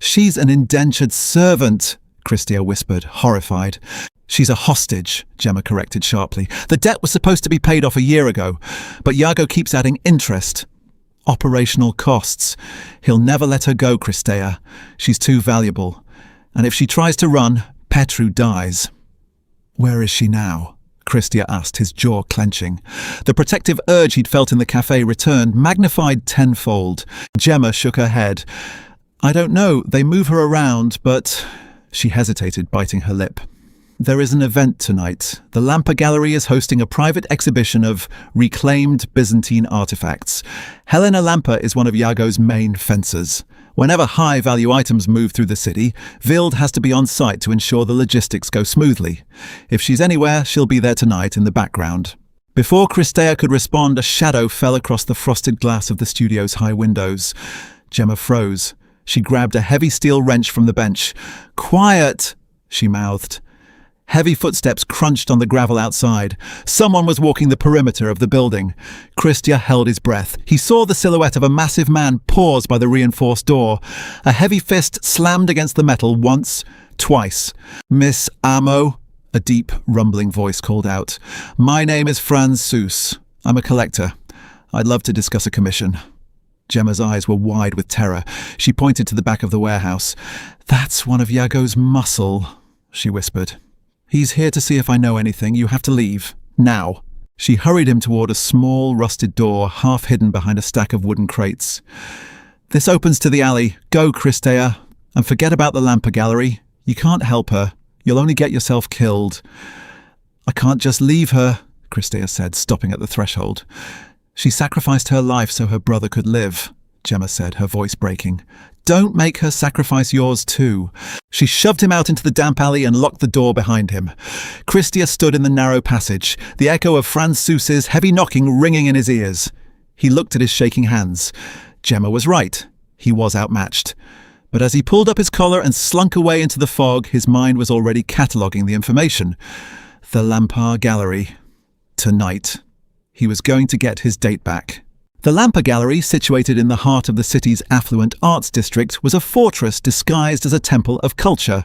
"She's an indentured servant," Christia whispered, horrified. She's a hostage, Gemma corrected sharply. The debt was supposed to be paid off a year ago, but Iago keeps adding interest. Operational costs. He'll never let her go, Christea. She's too valuable. And if she tries to run, Petru dies. Where is she now? Christia asked, his jaw clenching. The protective urge he'd felt in the cafe returned, magnified tenfold. Gemma shook her head. I don't know. They move her around, but... She hesitated, biting her lip. There is an event tonight. The Lampa Gallery is hosting a private exhibition of reclaimed Byzantine artifacts. Helena Lampa is one of Iago's main fencers. Whenever high-value items move through the city, Vild has to be on site to ensure the logistics go smoothly. If she's anywhere, she'll be there tonight in the background. Before Christea could respond, a shadow fell across the frosted glass of the studio's high windows. Gemma froze. She grabbed a heavy steel wrench from the bench. "Quiet!" she mouthed. Heavy footsteps crunched on the gravel outside. Someone was walking the perimeter of the building. Christia held his breath. He saw the silhouette of a massive man pause by the reinforced door. A heavy fist slammed against the metal once, twice. "Miss Amo," a deep, rumbling voice called out. "My name is Franz Seuss. I'm a collector. I'd love to discuss a commission." Gemma's eyes were wide with terror. She pointed to the back of the warehouse. "That's one of Iago's muscle," she whispered. "He's here to see if I know anything. You have to leave. Now." She hurried him toward a small, rusted door, half hidden behind a stack of wooden crates. "This opens to the alley. Go, Christea. And forget about the Lampa Gallery. You can't help her. You'll only get yourself killed." "I can't just leave her," Christea said, stopping at the threshold. "She sacrificed her life so her brother could live," Gemma said, her voice breaking. "Don't make her sacrifice yours too." She shoved him out into the damp alley and locked the door behind him. Christia stood in the narrow passage, the echo of Franz Seuss's heavy knocking ringing in his ears. He looked at his shaking hands. Gemma was right. He was outmatched. But as he pulled up his collar and slunk away into the fog, his mind was already cataloguing the information. The Lampa Gallery. Tonight. He was going to get his date back. The Lampa Gallery, situated in the heart of the city's affluent arts district, was a fortress disguised as a temple of culture.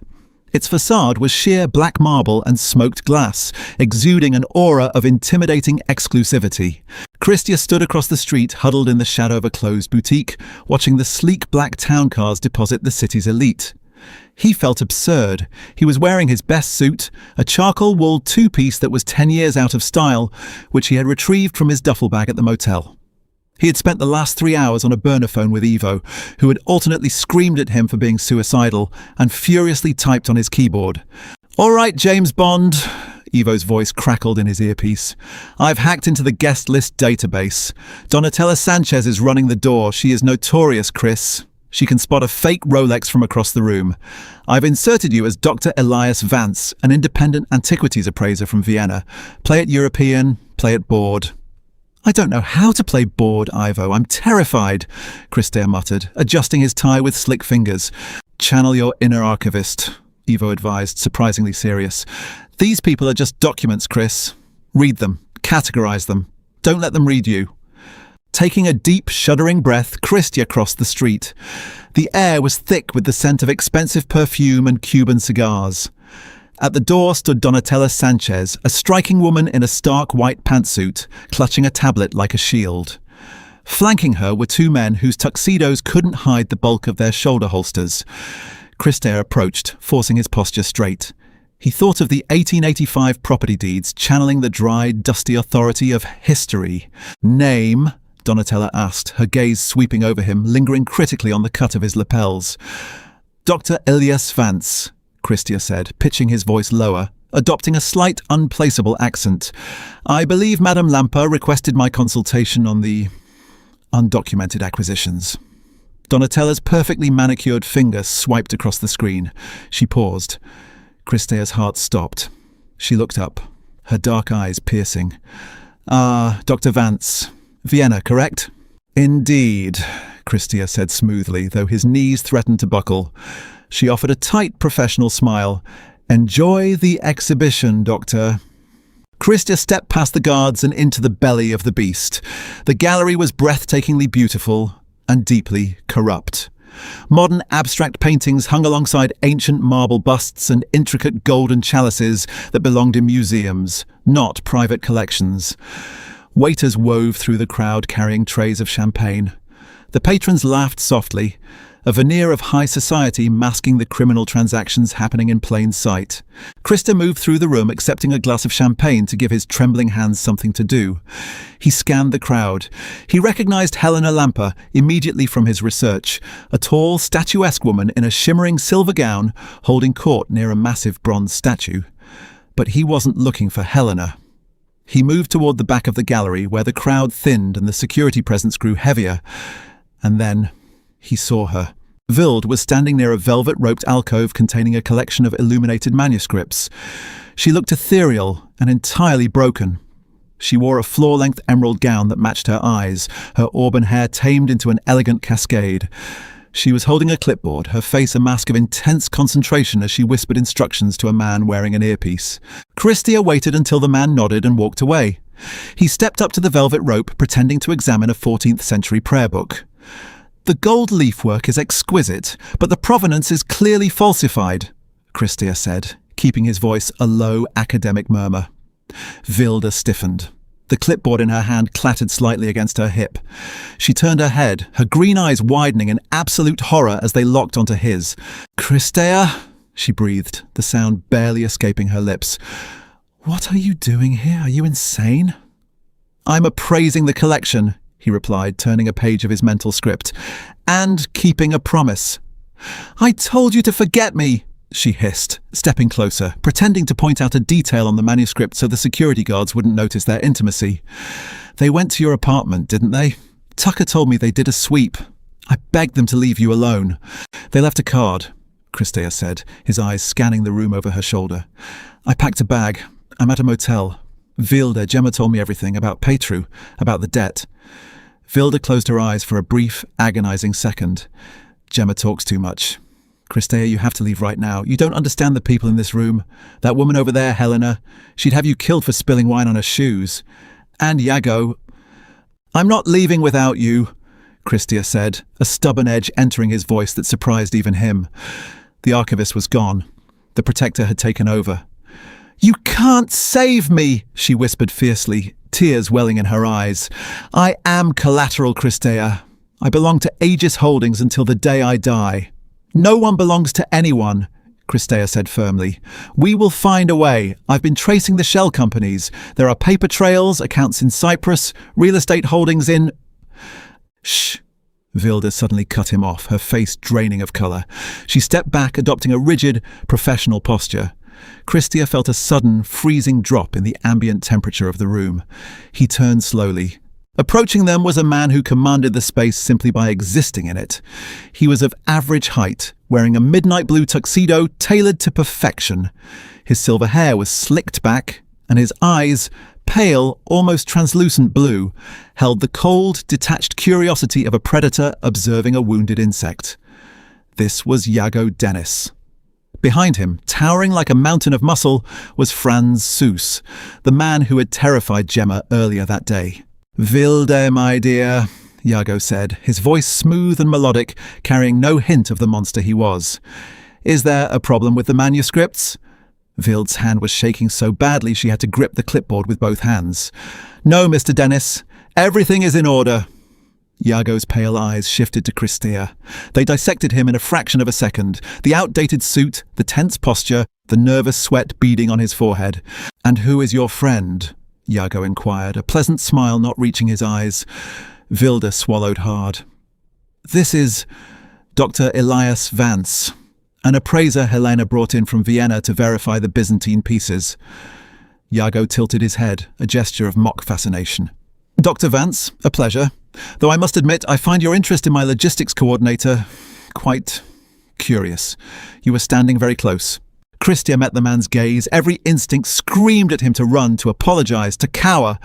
Its facade was sheer black marble and smoked glass, exuding an aura of intimidating exclusivity. Christia stood across the street, huddled in the shadow of a closed boutique, watching the sleek black town cars deposit the city's elite. He felt absurd. He was wearing his best suit, a charcoal wool two-piece that was 10 years out of style, which he had retrieved from his duffel bag at the motel. He had spent the last 3 hours on a burner phone with Ivo, who had alternately screamed at him for being suicidal and furiously typed on his keyboard. "All right, James Bond," Ivo's voice crackled in his earpiece. "I've hacked into the guest list database. Donatella Sanchez is running the door. She is notorious, Chris. She can spot a fake Rolex from across the room. I've inserted you as Dr. Elias Vance, an independent antiquities appraiser from Vienna. Play it European, play it bored." "I don't know how to play bored, Ivo. I'm terrified," Christea muttered, adjusting his tie with slick fingers. "Channel your inner archivist," Ivo advised, surprisingly serious. "These people are just documents, Chris. Read them. Categorize them. Don't let them read you." Taking a deep, shuddering breath, Christia crossed the street. The air was thick with the scent of expensive perfume and Cuban cigars. At the door stood Donatella Sanchez, a striking woman in a stark white pantsuit, clutching a tablet like a shield. Flanking her were two men whose tuxedos couldn't hide the bulk of their shoulder holsters. Christea approached, forcing his posture straight. He thought of the 1885 property deeds, channeling the dry, dusty authority of history. "Name?" Donatella asked, her gaze sweeping over him, lingering critically on the cut of his lapels. "Dr. Elias Vance," Christia said, pitching his voice lower, adopting a slight, unplaceable accent. "I believe Madame Lampa requested my consultation on the undocumented acquisitions." Donatella's perfectly manicured finger swiped across the screen. She paused. Christea's heart stopped. She looked up, her dark eyes piercing. "Ah, Dr. Vance. Vienna, correct?" "Indeed," Christia said smoothly, though his knees threatened to buckle. She offered a tight, professional smile. "Enjoy the exhibition, Doctor." Christia stepped past the guards and into the belly of the beast. The gallery was breathtakingly beautiful and deeply corrupt. Modern abstract paintings hung alongside ancient marble busts and intricate golden chalices that belonged in museums, not private collections. Waiters wove through the crowd carrying trays of champagne. The patrons laughed softly, a veneer of high society masking the criminal transactions happening in plain sight. Krista moved through the room accepting a glass of champagne to give his trembling hands something to do. He scanned the crowd. He recognized Helena Lamper immediately from his research, a tall, statuesque woman in a shimmering silver gown holding court near a massive bronze statue. But he wasn't looking for Helena. He moved toward the back of the gallery where the crowd thinned and the security presence grew heavier. And then he saw her. Vilde was standing near a velvet-roped alcove containing a collection of illuminated manuscripts. She looked ethereal and entirely broken. She wore a floor-length emerald gown that matched her eyes, her auburn hair tamed into an elegant cascade. She was holding a clipboard, her face a mask of intense concentration as she whispered instructions to a man wearing an earpiece. Christia waited until the man nodded and walked away. He stepped up to the velvet rope, pretending to examine a 14th century prayer book. "The gold leafwork is exquisite, but the provenance is clearly falsified," Christia said, keeping his voice a low academic murmur. Vilde stiffened. The clipboard in her hand clattered slightly against her hip. She turned her head, her green eyes widening in absolute horror as they locked onto his. "Christia," she breathed, the sound barely escaping her lips. "What are you doing here? Are you insane?" "I'm appraising the collection," he replied, turning a page of his mental script, "and keeping a promise." "I told you to forget me," she hissed, stepping closer, pretending to point out a detail on the manuscript so the security guards wouldn't notice their intimacy. "They went to your apartment, didn't they? Tucker told me they did a sweep. I begged them to leave you alone. They left a card," Christia said, his eyes scanning the room over her shoulder. "I packed a bag. I'm at a motel. Vilde, Gemma told me everything about Petru, about the debt." Vilde closed her eyes for a brief, agonizing second. "Gemma talks too much. Christia, you have to leave right now. You don't understand the people in this room. That woman over there, Helena, she'd have you killed for spilling wine on her shoes. And Iago." "I'm not leaving without you," Christia said, a stubborn edge entering his voice that surprised even him. The archivist was gone. The protector had taken over. "You can't save me," she whispered fiercely, tears welling in her eyes. "I am collateral, Christia. I belong to Aegis Holdings until the day I die." "No one belongs to anyone," Christia said firmly. "We will find a way. I've been tracing the shell companies. There are paper trails, accounts in Cyprus, real estate holdings in—" "Shh." Vilde suddenly cut him off, her face draining of colour. She stepped back, adopting a rigid, professional posture. Christia felt a sudden, freezing drop in the ambient temperature of the room. He turned slowly. Approaching them was a man who commanded the space simply by existing in it. He was of average height, wearing a midnight blue tuxedo tailored to perfection. His silver hair was slicked back, and his eyes, pale, almost translucent blue, held the cold, detached curiosity of a predator observing a wounded insect. This was Iago Dennis. Behind him, towering like a mountain of muscle, was Franz Seuss, the man who had terrified Gemma earlier that day. "Vilde, my dear," Iago said, his voice smooth and melodic, carrying no hint of the monster he was. "Is there a problem with the manuscripts?" Vilde's hand was shaking so badly she had to grip the clipboard with both hands. "No, Mr. Dennis. Everything is in order." Iago's pale eyes shifted to Christia. They dissected him in a fraction of a second. The outdated suit, the tense posture, the nervous sweat beading on his forehead. "And who is your friend?" Iago inquired, a pleasant smile not reaching his eyes. Vilde swallowed hard. "This is Dr. Elias Vance, an appraiser Helena brought in from Vienna to verify the Byzantine pieces." Iago tilted his head, a gesture of mock fascination. "Dr. Vance, a pleasure. Though I must admit, I find your interest in my logistics coordinator quite curious. You were standing very close." Christia met the man's gaze. Every instinct screamed at him to run, to apologize, to cower.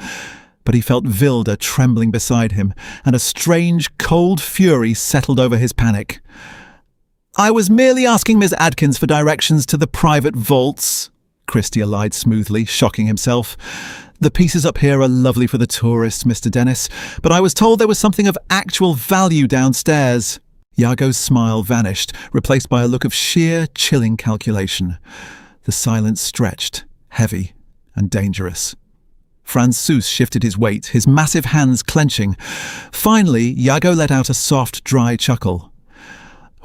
But he felt Vilde trembling beside him, and a strange, cold fury settled over his panic. "I was merely asking Miss Adkins for directions to the private vaults," Christia lied smoothly, shocking himself. "The pieces up here are lovely for the tourists, Mr. Dennis, but I was told there was something of actual value downstairs." Iago's smile vanished, replaced by a look of sheer, chilling calculation. The silence stretched, heavy and dangerous. Franzus shifted his weight, his massive hands clenching. Finally, Iago let out a soft, dry chuckle.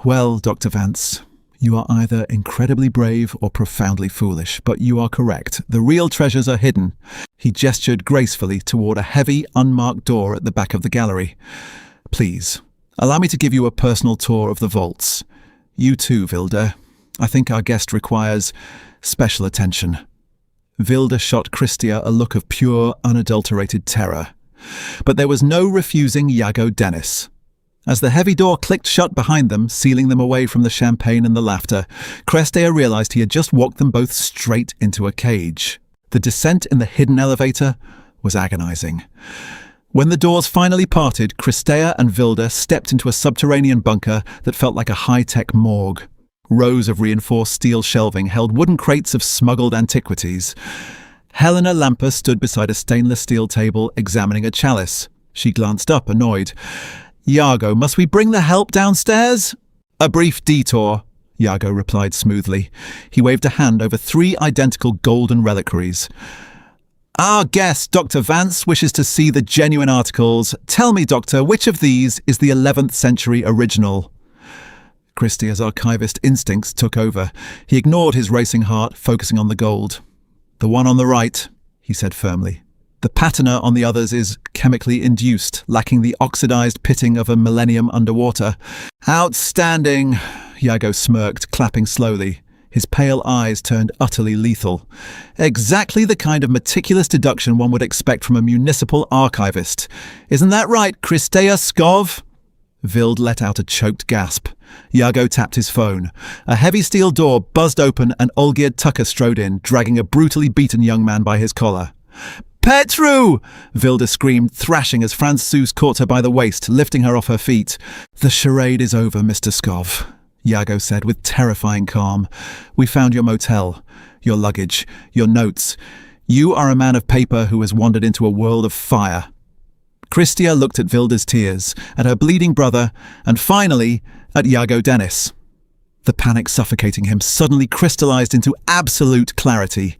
"Well, Dr. Vance, you are either incredibly brave or profoundly foolish, but you are correct. The real treasures are hidden." He gestured gracefully toward a heavy, unmarked door at the back of the gallery. "Please, allow me to give you a personal tour of the vaults. You too, Vilde. I think our guest requires special attention." Vilde shot Christia a look of pure, unadulterated terror. But there was no refusing Iago Dennis. As the heavy door clicked shut behind them, sealing them away from the champagne and the laughter, Crestea realized he had just walked them both straight into a cage. The descent in the hidden elevator was agonizing. When the doors finally parted, Crestea and Vilde stepped into a subterranean bunker that felt like a high-tech morgue. Rows of reinforced steel shelving held wooden crates of smuggled antiquities. Helena Lamper stood beside a stainless steel table, examining a chalice. She glanced up, annoyed. "Iago, must we bring the help downstairs?" "A brief detour," Iago replied smoothly. He waved a hand over 3 identical golden reliquaries. "Our guest, Dr. Vance, wishes to see the genuine articles. Tell me, Doctor, which of these is the 11th century original?" Christia's archivist instincts took over. He ignored his racing heart, focusing on the gold. "The one on the right," he said firmly. "The patina on the others is chemically induced, lacking the oxidized pitting of a millennium underwater." "Outstanding," Iago smirked, clapping slowly. His pale eyes turned utterly lethal. "Exactly the kind of meticulous deduction one would expect from a municipal archivist. Isn't that right, Crestea Skov?" Vilde let out a choked gasp. Iago tapped his phone. A heavy steel door buzzed open and Olgierd Tucker strode in, dragging a brutally beaten young man by his collar. "Petru!" Vilde screamed, thrashing as Franzus caught her by the waist, lifting her off her feet. "The charade is over, Mr. Skov," Iago said with terrifying calm. "We found your motel, your luggage, your notes. You are a man of paper who has wandered into a world of fire." Crestea looked at Vilde's tears, at her bleeding brother, and finally at Iago Dennis. The panic suffocating him suddenly crystallized into absolute clarity.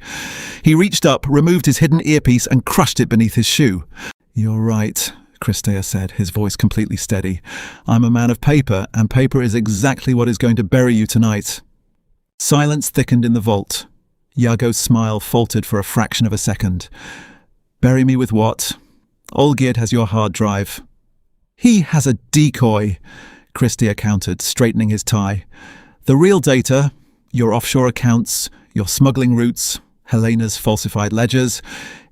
He reached up, removed his hidden earpiece, and crushed it beneath his shoe. "You're right," Crestea said, his voice completely steady. "I'm a man of paper, and paper is exactly what is going to bury you tonight." Silence thickened in the vault. Iago's smile faltered for a fraction of a second. "Bury me with what? Olgierd has your hard drive." "He has a decoy," Crestea countered, straightening his tie. "The real data, your offshore accounts, your smuggling routes, Helena's falsified ledgers,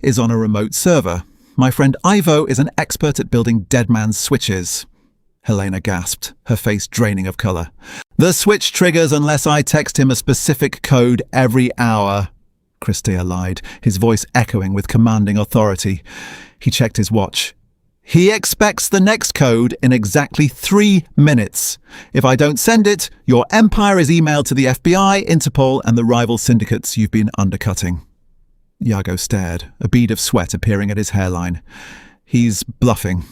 is on a remote server. My friend Ivo is an expert at building dead man's switches." Helena gasped, her face draining of colour. "The switch triggers unless I text him a specific code every hour," Crestea lied, his voice echoing with commanding authority. He checked his watch. "He expects the next code in exactly 3 minutes. If I don't send it, your empire is emailed to the FBI, Interpol, and the rival syndicates you've been undercutting." Iago stared, a bead of sweat appearing at his hairline. "He's bluffing."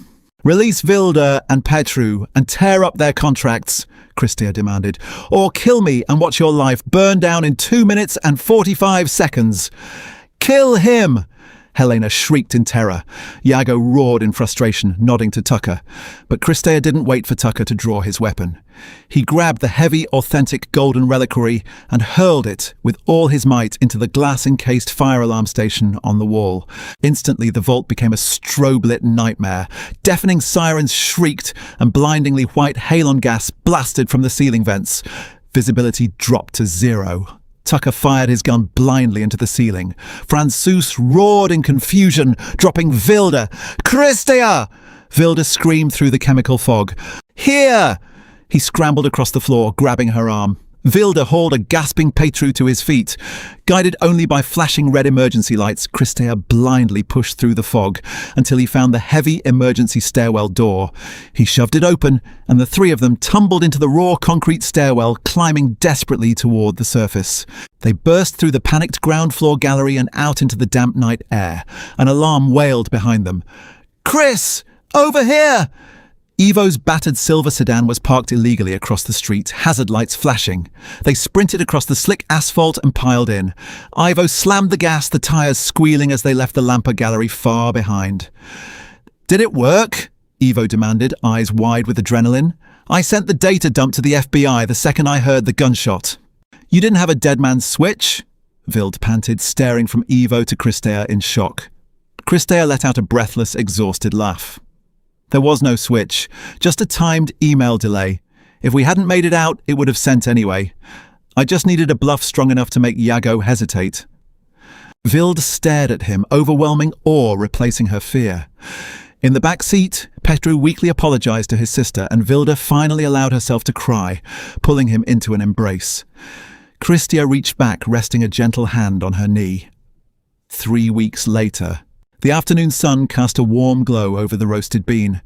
"Release Vilde and Petru and tear up their contracts," Crestea demanded, "or kill me and watch your life burn down in 2 minutes and 45 seconds. "Kill him!" Helena shrieked in terror. Iago roared in frustration, nodding to Tucker. But Crestea didn't wait for Tucker to draw his weapon. He grabbed the heavy, authentic golden reliquary and hurled it with all his might into the glass-encased fire alarm station on the wall. Instantly, the vault became a strobe-lit nightmare. Deafening sirens shrieked, and blindingly white halon gas blasted from the ceiling vents. Visibility dropped to 0. Tucker fired his gun blindly into the ceiling. Franzus roared in confusion, dropping Vilde. "Crestea!" Vilde screamed through the chemical fog. "Here!" He scrambled across the floor, grabbing her arm. Vilde hauled a gasping Petru to his feet. Guided only by flashing red emergency lights, Crestea blindly pushed through the fog until he found the heavy emergency stairwell door. He shoved it open, and the 3 of them tumbled into the raw concrete stairwell, climbing desperately toward the surface. They burst through the panicked ground floor gallery and out into the damp night air. An alarm wailed behind them. "Chris! Over here!" Ivo's battered silver sedan was parked illegally across the street, hazard lights flashing. They sprinted across the slick asphalt and piled in. Ivo slammed the gas, the tires squealing as they left the Lampa gallery far behind. "Did it work?" Ivo demanded, eyes wide with adrenaline. "I sent the data dump to the FBI the second I heard the gunshot." "You didn't have a dead man's switch?" Vild panted, staring from Ivo to Kristea in shock. Kristea let out a breathless, exhausted laugh. "There was no switch, just a timed email delay. If we hadn't made it out, it would have sent anyway. I just needed a bluff strong enough to make Iago hesitate." Vild stared at him, overwhelming awe replacing her fear. In the back seat, Petru weakly apologized to his sister, and Vilda finally allowed herself to cry, pulling him into an embrace. Kristea reached back, resting a gentle hand on her knee. 3 weeks later, the afternoon sun cast a warm glow over the roasted bean.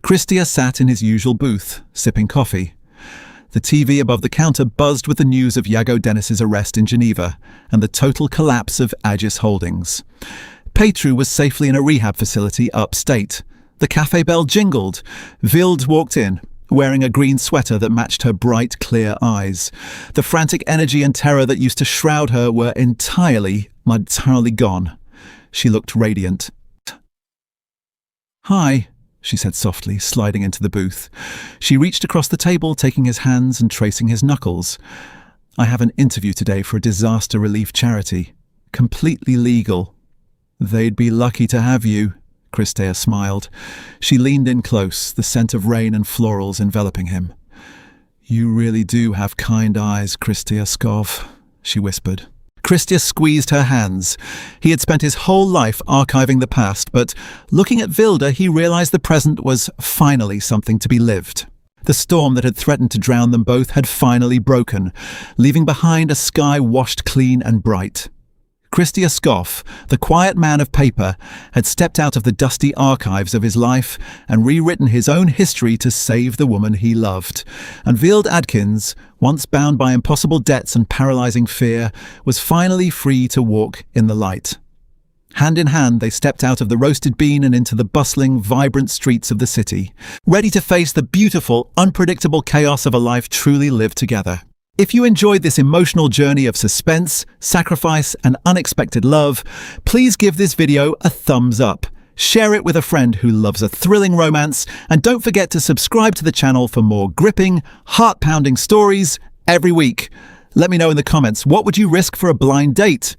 Kristea sat in his usual booth, sipping coffee. The TV above the counter buzzed with the news of Iago Dennis's arrest in Geneva and the total collapse of Agis Holdings. Petru was safely in a rehab facility upstate. The cafe bell jingled. Vild walked in, wearing a green sweater that matched her bright, clear eyes. The frantic energy and terror that used to shroud her were entirely gone. She looked radiant. "Hi," she said softly, sliding into the booth. She reached across the table, taking his hands and tracing his knuckles. "I have an interview today for a disaster relief charity. Completely legal." "They'd be lucky to have you," Kristea smiled. She leaned in close, the scent of rain and florals enveloping him. "You really do have kind eyes, Kristea Skov," she whispered. Kristea squeezed her hands. He had spent his whole life archiving the past, but looking at Vilda, he realized the present was finally something to be lived. The storm that had threatened to drown them both had finally broken, leaving behind a sky washed clean and bright. Kristea Skov, the quiet man of paper, had stepped out of the dusty archives of his life and rewritten his own history to save the woman he loved. And Vild Adkins, once bound by impossible debts and paralyzing fear, was finally free to walk in the light. Hand in hand, they stepped out of the roasted bean and into the bustling, vibrant streets of the city, ready to face the beautiful, unpredictable chaos of a life truly lived together. If you enjoyed this emotional journey of suspense, sacrifice, and unexpected love, please give this video a thumbs up. Share it with a friend who loves a thrilling romance, and don't forget to subscribe to the channel for more gripping, heart-pounding stories every week. Let me know in the comments, what would you risk for a blind date?